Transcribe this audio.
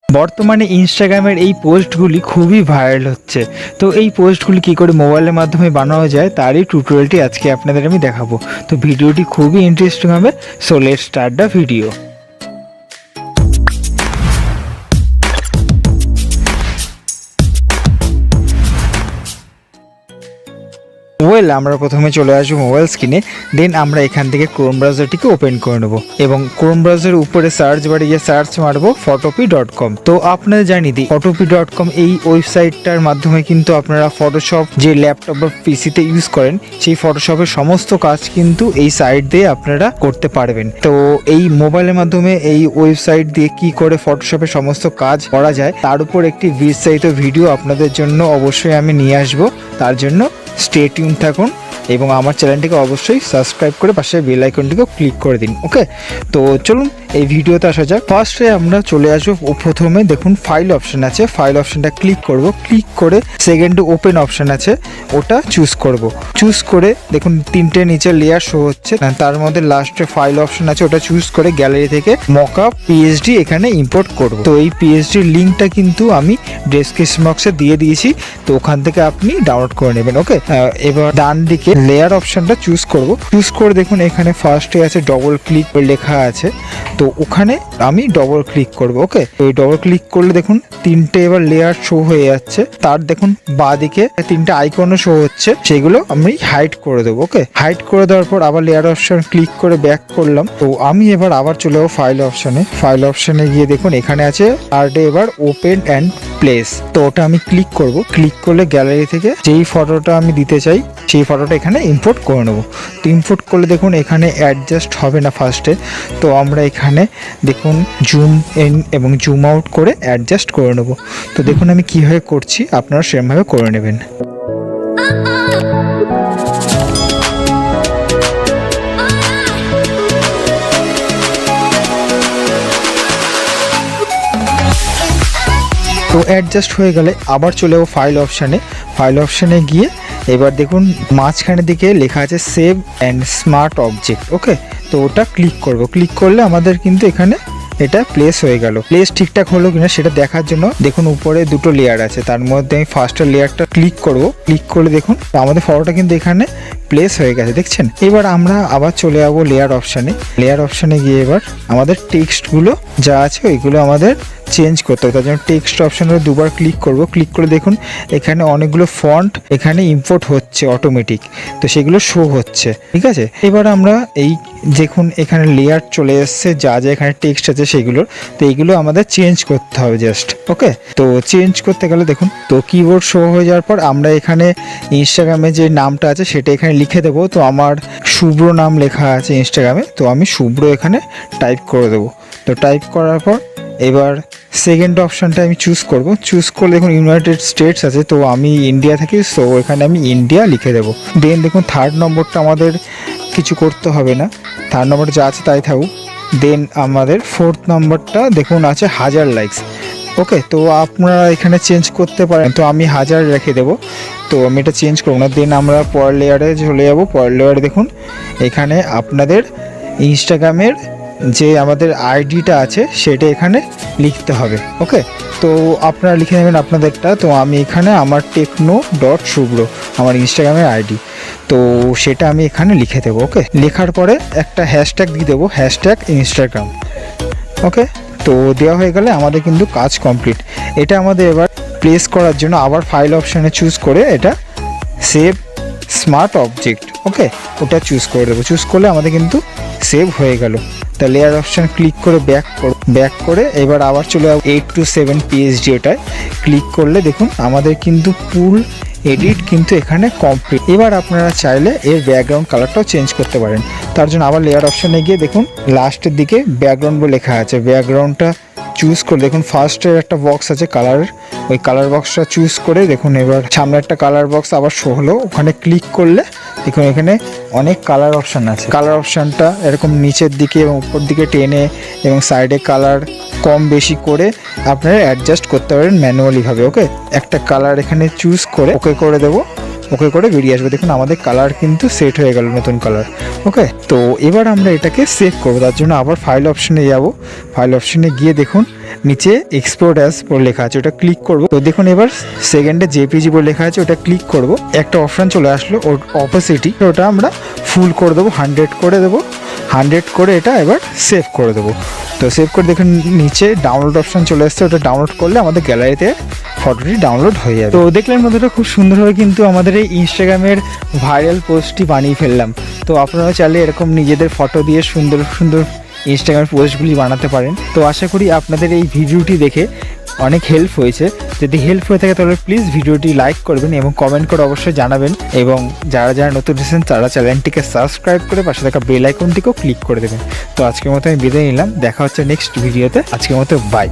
বর্তমানে ইনস্টাগ্রামের এই পোস্টগুলি খুবই ভাইরাল হচ্ছে। তো এই পোস্টগুলি কী করে মোবাইলের মাধ্যমে বানানো যায় তারই টিউটোরিয়ালটি আজকে আপনাদের আমি দেখাবো। তো ভিডিওটি খুবই ইন্টারেস্টিং হবে। So let's start the video. আমরা প্রথমে চলে আসবো মোবাইল স্ক্রিনে। দেন আমরা এখান থেকে ক্রোম ব্রাউজারটিকে ওপেন করে নেব এবং ক্রোম ব্রাউজারের উপরে সার্চ বারে গিয়ে সার্চ মারবো photopea.com। তো আপনারা জানি দিই photopea.com এই ওয়েবসাইটটার মাধ্যমে কিন্তু আপনারা ফটোশপ যে ল্যাপটপ বা পিসিতে ইউজ করেন সেই ফটোশপের সমস্ত কাজ কিন্তু এই সাইট দিয়ে আপনারা করতে পারবেন। তো এই মোবাইলের মাধ্যমে এই ওয়েবসাইট দিয়ে কি করে ফটোশপের সমস্ত কাজ করা যায় তার উপর একটি বিস্তারিত ভিডিও আপনাদের জন্য অবশ্যই আমি নিয়ে আসবো। তার জন্য স্টে টিউন থাকুন এবং আমার চ্যানেলটিকে অবশ্যই সাবস্ক্রাইব করে পাশে বেল আইকনটিকেও ক্লিক করে দিন। ওকে, তো চলুন এই ভিডিওতে আসা যাক। ফার্স্টে আমরা চলে আসবো, প্রথমে দেখুন ফাইল অপশন আছে, ফাইল অপশনটা ক্লিক করব। ক্লিক করে সেকেন্ডে ওপেন অপশন আছে ওটা চুজ করব। চুজ করে দেখুন তিনটে নিচে লেয়ার শো হচ্ছে, তার মধ্যে লাস্টে ফাইল অপশন আছে ওটা চুজ করে গ্যালারি থেকে মকআপ পিএইচডি এখানে ইম্পোর্ট করব। তো এই পিএইচডির লিঙ্কটা কিন্তু আমি ডেসক্রিপশন বক্সে দিয়ে দিয়েছি, তো ওখান থেকে আপনি ডাউনলোড করে নেবেন। ওকে, এবার ডান দিকে লেয়ার অপশনটা চুজ করব। চুজ করে দেখুন এখানে ফার্স্টে আছে ডবল ক্লিক লেখা আছে, তো ওখানে আমি ডবল ক্লিক করব। ওকে, ওই ডবল ক্লিক করলে দেখুন তিনটে এবার লেয়ার শো হয়ে যাচ্ছে। তার দেখুন বাঁদিকে তিনটে আইকনও শো হচ্ছে, সেগুলো আমি হাইড করে দেবো। ওকে, হাইড করে দেওয়ার পর আবার লেয়ার অপশন ক্লিক করে ব্যাক করলাম। তো আমি এবার আবার চলে যাবো ফাইল অপশনে। ফাইল অপশনে গিয়ে দেখুন এখানে আছে আর্টে এবার ওপেন অ্যান্ড প্লেস, তো ওটা আমি ক্লিক করব। ক্লিক করলে গ্যালারি থেকে যেই ফটোটা আমি দিতে চাই সেই ফটোটা এখানে ইম্পোর্ট করে নেবো। তো ইম্পোর্ট করলে দেখুন এখানে অ্যাডজাস্ট হবে না ফার্স্টে, তো আমরা এখানে দেখুন জুম ইন এবং জুম আউট করে অ্যাডজাস্ট করে নেব। তো দেখুন আমি কীভাবে করছি, আপনারা সেরকমভাবে করে নেবেন। তো অ্যাডজাস্ট হয়ে গেলে আবার চলে যাবো ফাইল অপশানে। ফাইল অপশানে গিয়ে এবার দেখুন মাঝখানের দিকে লেখা আছে সেভ অ্যান্ড স্মার্ট অবজেক্ট। ওকে, তো ওটা ক্লিক করব। ক্লিক করলে আমাদের কিন্তু এখানে এটা প্লেস হয়ে গেল। প্লেস ঠিকঠাক হলো কিনা সেটা দেখার জন্য দেখুন উপরে দুটো লেয়ার আছে, তার মধ্যে আমি ফার্স্টের লেয়ারটা ক্লিক করব। ক্লিক করলে দেখুন আমাদের ফটোটা কিন্তু এখানে প্লেস হয়ে গেছে, দেখছেন। এবার আমরা আবার চলে যাবো লেয়ার অপশানে। লেয়ার অপশানে গিয়ে এবার আমাদের টেক্সটগুলো যা আছে ওইগুলো আমাদের চেঞ্জ করতে হবে। তার জন্য টেক্সট অপশানে দুবার ক্লিক করব। ক্লিক করে দেখুন এখানে অনেকগুলো ফন্ট এখানে ইম্পোর্ট হচ্ছে অটোমেটিক, তো সেগুলো শো হচ্ছে, ঠিক আছে। এবার আমরা এই দেখুন এখানে লেয়ার চলে এসছে, যা যা এখানে টেক্সট আছে সেগুলোর, তো এইগুলো আমাদের চেঞ্জ করতে হবে জাস্ট। ওকে, তো চেঞ্জ করতে গেলে দেখুন তো কিবোর্ড শো হয়ে যাওয়ার পর আমরা এখানে ইনস্টাগ্রামে যে নামটা আছে সেটা এখানে লিখে দেবো। তো আমার শুভ্র নাম লেখা আছে ইনস্টাগ্রামে, তো আমি শুভ্র এখানে টাইপ করে দেবো। তো টাইপ করার পর এবার সেকেন্ড অপশানটা আমি চুজ করব। চুজ করলে দেখুন ইউনাইটেড স্টেটস আছে, তো আমি ইন্ডিয়া থাকি, সো এখানে আমি ইন্ডিয়া লিখে দেবো। দেন দেখুন থার্ড নম্বরটা আমাদের কিছু করতে হবে না, থার্ড নম্বর যা আছে তাই থাকুক। দেন আমাদের ফোর্থ নম্বরটা দেখুন আছে 1000 লাইকস। ওকে, তো আপনারা এখানে চেঞ্জ করতে পারেন, তো আমি 1000 রেখে দেবো, তো আমি এটা চেঞ্জ করবো না। দেন আমরা পরের লেয়ারে চলে যাবো। পরের লেয়ারে দেখুন এখানে আপনাদের ইনস্টাগ্রামের যে আমাদের আইডিটা আছে সেটা এখানে লিখতে হবে। ওকে, তো আপনারা লিখে নেবেন আপনাদেরটা। তো আমি এখানে আমার techno.subro আমার ইনস্টাগ্রামের আইডি, তো সেটা আমি এখানে লিখে দেবো। ওকে, লেখার পরে একটা হ্যাশট্যাগ দিয়ে দেবো, হ্যাশট্যাগ ইনস্টাগ্রাম। ওকে, তো দেওয়া হয়ে গেলে আমাদের কিন্তু কাজ কমপ্লিট। এটা আমাদের এবার প্লেস করার জন্য আবার ফাইল অপশানে চুজ করে এটা সেভ স্মার্ট অবজেক্ট, ওকে, ওটা চুজ করে দেবো। চুজ করলে আমাদের কিন্তু সেভ হয়ে গেল। তা লেয়ার অপশান ক্লিক করে ব্যাক করে এবার আবার চলে যাবো 8 to 7 পিএইচডি, ওটায় ক্লিক করলে দেখুন আমাদের কিন্তু ফুল এডিট কিন্তু এখানে কমপ্লিট। এবার আপনারা চাইলে এর ব্যাকগ্রাউন্ড কালারটাও চেঞ্জ করতে পারেন। তার জন্য আবার লেয়ার অপশানে গিয়ে দেখুন লাস্টের দিকে ব্যাকগ্রাউন্ড বলে লেখা আছে, ব্যাকগ্রাউন্ডটা চুজ করে দেখুন ফার্স্টের একটা বক্স আছে কালারের, ওই কালার বক্সটা চুজ করে দেখুন এবার সামনে একটা কালার বক্স আবার শো হলো। ওখানে ক্লিক করলে দেখুন এখানে অনেক কালার অপশান আছে। কালার অপশানটা এরকম নিচের দিকে এবং উপর দিকে টেনে এবং সাইডে কালার কম বেশি করে আপনারা অ্যাডজাস্ট করতে পারেন ম্যানুয়ালিভাবে। ওকে, একটা কালার এখানে চুজ করে ওকে করে দেবো। ওকে করে বেরিয়ে আসবে, দেখুন আমাদের কালার কিন্তু সেট হয়ে গেল, নতুন কালার। ওকে, তো এবার আমরা এটাকে সেভ করবো। তার জন্য আবার ফাইল অপশানে যাব। ফাইল অপশানে গিয়ে দেখুন নিচে এক্সপোর্ট অ্যাজ বলে লেখা আছে, ওটা ক্লিক করব। তো দেখুন এবার সেকেন্ডে জেপিজি বলে লেখা আছে, ওটা ক্লিক করব। একটা অপশান চলে আসলো ওর অপোসিটি, ওটা আমরা ফুল করে দেবো, 100 করে দেবো। 100 করে এটা এবার সেভ করে দেবো। তো সেভ করে দেখুন নিচে ডাউনলোড অপশান চলে আসছে, ওটা ডাউনলোড করলে আমাদের গ্যালারিতে ফটোটি ডাউনলোড হয়ে যাবে। তো দেখলেন বন্ধুরা খুব সুন্দরভাবে কিন্তু আমাদের এই ইনস্টাগ্রামের ভাইরাল পোস্টটি বানিয়ে ফেললাম। তো আপনারা চাইলে এরকম নিজেদের ফটো দিয়ে সুন্দর সুন্দর ইনস্টাগ্রামের পোস্টগুলি বানাতে পারেন। তো আশা করি আপনাদের এই ভিডিওটি দেখে অনেক হেল্প হয়েছে। যদি হেল্প হয়ে থাকে তাহলে প্লিজ ভিডিওটি লাইক করবেন এবং কমেন্ট করে অবশ্যই জানাবেন, এবং যারা যারা নতুন এসেছেন তারা চ্যানেলটিকে সাবস্ক্রাইব করে পাশে থাকা বেল আইকনটিকেও ক্লিক করে দেবেন। তো আজকের মতো আমি বিদায় নিলাম, দেখা হচ্ছে নেক্সট ভিডিওতে। আজকের মতো বাই।